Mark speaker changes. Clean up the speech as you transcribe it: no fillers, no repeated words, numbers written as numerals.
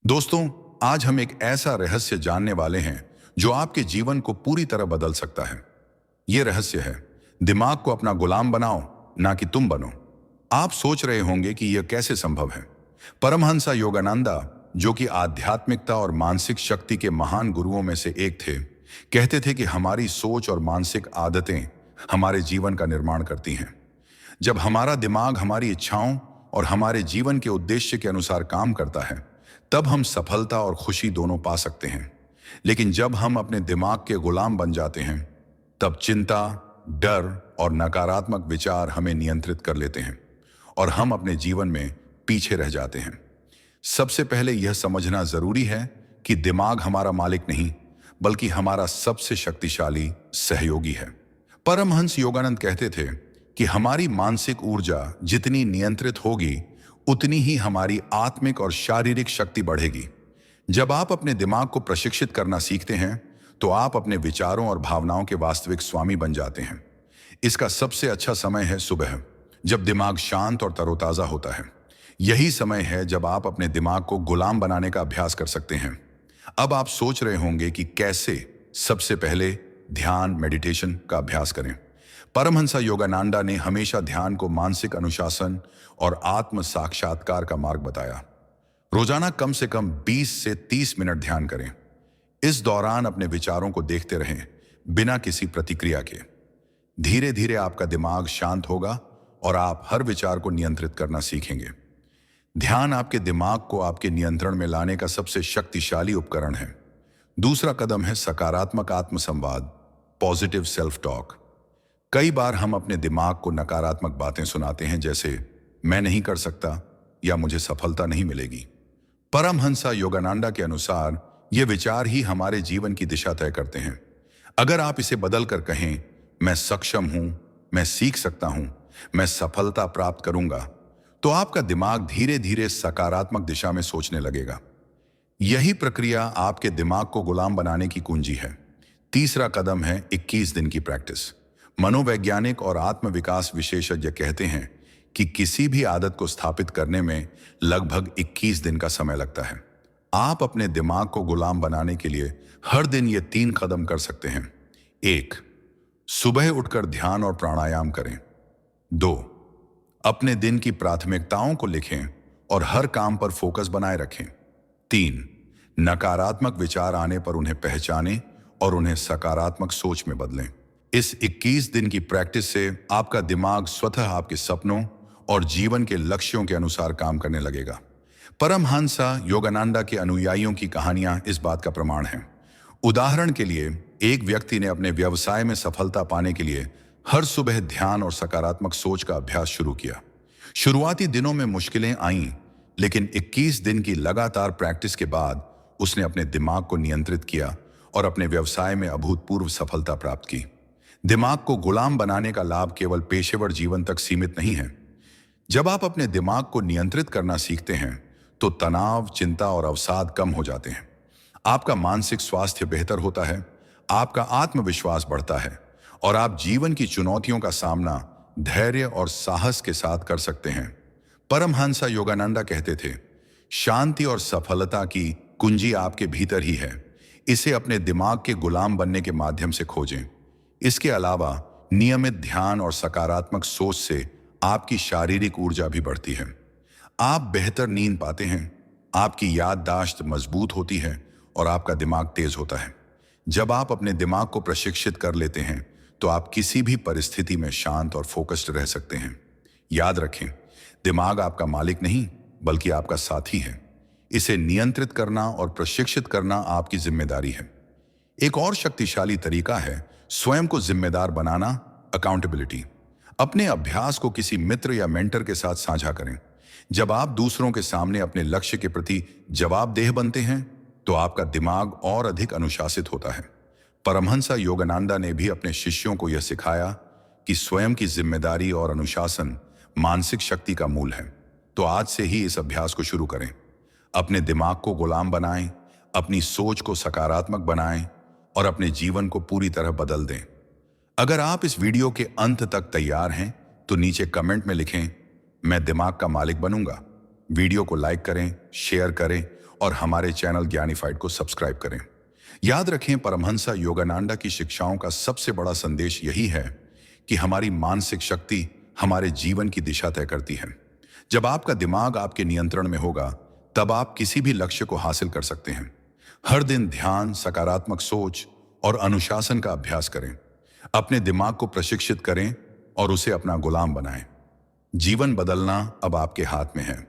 Speaker 1: दोस्तों, आज हम एक ऐसा रहस्य जानने वाले हैं जो आपके जीवन को पूरी तरह बदल सकता है। यह रहस्य है, दिमाग को अपना गुलाम बनाओ, ना कि तुम बनो। आप सोच रहे होंगे कि यह कैसे संभव है। परमहंस योगानंदा, जो कि आध्यात्मिकता और मानसिक शक्ति के महान गुरुओं में से एक थे, कहते थे कि हमारी सोच और मानसिक आदतें हमारे जीवन का निर्माण करती हैं। जब हमारा दिमाग हमारी इच्छाओं और हमारे जीवन के उद्देश्य के अनुसार काम करता है, तब हम सफलता और खुशी दोनों पा सकते हैं। लेकिन जब हम अपने दिमाग के गुलाम बन जाते हैं, तब चिंता, डर और नकारात्मक विचार हमें नियंत्रित कर लेते हैं और हम अपने जीवन में पीछे रह जाते हैं। सबसे पहले यह समझना जरूरी है कि दिमाग हमारा मालिक नहीं, बल्कि हमारा सबसे शक्तिशाली सहयोगी है। परमहंस योगानंद कहते थे कि हमारी मानसिक ऊर्जा जितनी नियंत्रित होगी, उतनी ही हमारी आत्मिक और शारीरिक शक्ति बढ़ेगी। जब आप अपने दिमाग को प्रशिक्षित करना सीखते हैं, तो आप अपने विचारों और भावनाओं के वास्तविक स्वामी बन जाते हैं। इसका सबसे अच्छा समय है सुबह, जब दिमाग शांत और तरोताजा होता है। यही समय है जब आप अपने दिमाग को गुलाम बनाने का अभ्यास कर सकते हैं। अब आप सोच रहे होंगे कि कैसे। सबसे पहले ध्यान, मेडिटेशन का अभ्यास करें। परमहंस योगानंदा ने हमेशा ध्यान को मानसिक अनुशासन और आत्म साक्षात्कार का मार्ग बताया। रोजाना कम से कम 20 से 30 मिनट ध्यान करें। इस दौरान अपने विचारों को देखते रहें, बिना किसी प्रतिक्रिया के। धीरे धीरे आपका दिमाग शांत होगा और आप हर विचार को नियंत्रित करना सीखेंगे। ध्यान आपके दिमाग को आपके नियंत्रण में लाने का सबसे शक्तिशाली उपकरण है। दूसरा कदम है सकारात्मक आत्मसंवाद, पॉजिटिव सेल्फ टॉक। कई बार हम अपने दिमाग को नकारात्मक बातें सुनाते हैं, जैसे मैं नहीं कर सकता या मुझे सफलता नहीं मिलेगी। परमहंस योगानंदा के अनुसार ये विचार ही हमारे जीवन की दिशा तय करते हैं। अगर आप इसे बदल कर कहें, मैं सक्षम हूं, मैं सीख सकता हूं, मैं सफलता प्राप्त करूंगा, तो आपका दिमाग धीरे धीरे सकारात्मक दिशा में सोचने लगेगा। यही प्रक्रिया आपके दिमाग को गुलाम बनाने की कुंजी है। तीसरा कदम है 21 दिन की प्रैक्टिस। मनोवैज्ञानिक और आत्मविकास विशेषज्ञ कहते हैं कि किसी भी आदत को स्थापित करने में लगभग 21 दिन का समय लगता है। आप अपने दिमाग को गुलाम बनाने के लिए हर दिन ये 3 कदम कर सकते हैं। 1. सुबह उठकर ध्यान और प्राणायाम करें। 2. अपने दिन की प्राथमिकताओं को लिखें और हर काम पर फोकस बनाए रखें। 3. नकारात्मक विचार आने पर उन्हें पहचानें और उन्हें सकारात्मक सोच में बदलें। इस 21 दिन की प्रैक्टिस से आपका दिमाग स्वतः आपके सपनों और जीवन के लक्ष्यों के अनुसार काम करने लगेगा। परमहंस योगानंदा के अनुयायियों की कहानियां इस बात का प्रमाण हैं। उदाहरण के लिए, एक व्यक्ति ने अपने व्यवसाय में सफलता पाने के लिए हर सुबह ध्यान और सकारात्मक सोच का अभ्यास शुरू किया। शुरुआती दिनों में मुश्किलें आईं, लेकिन 21 दिन की लगातार प्रैक्टिस के बाद उसने अपने दिमाग को नियंत्रित किया और अपने व्यवसाय में अभूतपूर्व सफलता प्राप्त की। दिमाग को गुलाम बनाने का लाभ केवल पेशेवर जीवन तक सीमित नहीं है। जब आप अपने दिमाग को नियंत्रित करना सीखते हैं, तो तनाव, चिंता और अवसाद कम हो जाते हैं। आपका मानसिक स्वास्थ्य बेहतर होता है, आपका आत्मविश्वास बढ़ता है और आप जीवन की चुनौतियों का सामना धैर्य और साहस के साथ कर सकते हैं। परमहंस योगानंदा कहते थे, शांति और सफलता की कुंजी आपके भीतर ही है। इसे अपने दिमाग के गुलाम बनने के माध्यम से खोजें। इसके अलावा नियमित ध्यान और सकारात्मक सोच से आपकी शारीरिक ऊर्जा भी बढ़ती है। आप बेहतर नींद पाते हैं, आपकी याददाश्त मजबूत होती है और आपका दिमाग तेज होता है। जब आप अपने दिमाग को प्रशिक्षित कर लेते हैं, तो आप किसी भी परिस्थिति में शांत और फोकस्ड रह सकते हैं। याद रखें, दिमाग आपका मालिक नहीं, बल्कि आपका साथी है। इसे नियंत्रित करना और प्रशिक्षित करना आपकी जिम्मेदारी है। एक और शक्तिशाली तरीका है स्वयं को जिम्मेदार बनाना, अकाउंटेबिलिटी। अपने अभ्यास को किसी मित्र या मेंटर के साथ साझा करें। जब आप दूसरों के सामने अपने लक्ष्य के प्रति जवाबदेह बनते हैं, तो आपका दिमाग और अधिक अनुशासित होता है। परमहंस योगानंदा ने भी अपने शिष्यों को यह सिखाया कि स्वयं की जिम्मेदारी और अनुशासन मानसिक शक्ति का मूल है। तो आज से ही इस अभ्यास को शुरू करें। अपने दिमाग को गुलाम बनाएं, अपनी सोच को सकारात्मक बनाएं और अपने जीवन को पूरी तरह बदल दें। अगर आप इस वीडियो के अंत तक तैयार हैं, तो नीचे कमेंट में लिखें, मैं दिमाग का मालिक बनूंगा। वीडियो को लाइक करें, शेयर करें और हमारे चैनल ज्ञानीफाइड को सब्सक्राइब करें। याद रखें, परमहंस योगानंदा की शिक्षाओं का सबसे बड़ा संदेश यही है कि हमारी मानसिक शक्ति हमारे जीवन की दिशा तय करती है। जब आपका दिमाग आपके नियंत्रण में होगा, तब आप किसी भी लक्ष्य को हासिल कर सकते हैं। हर दिन ध्यान, सकारात्मक सोच और अनुशासन का अभ्यास करें। अपने दिमाग को प्रशिक्षित करें और उसे अपना गुलाम बनाएं। जीवन बदलना अब आपके हाथ में है।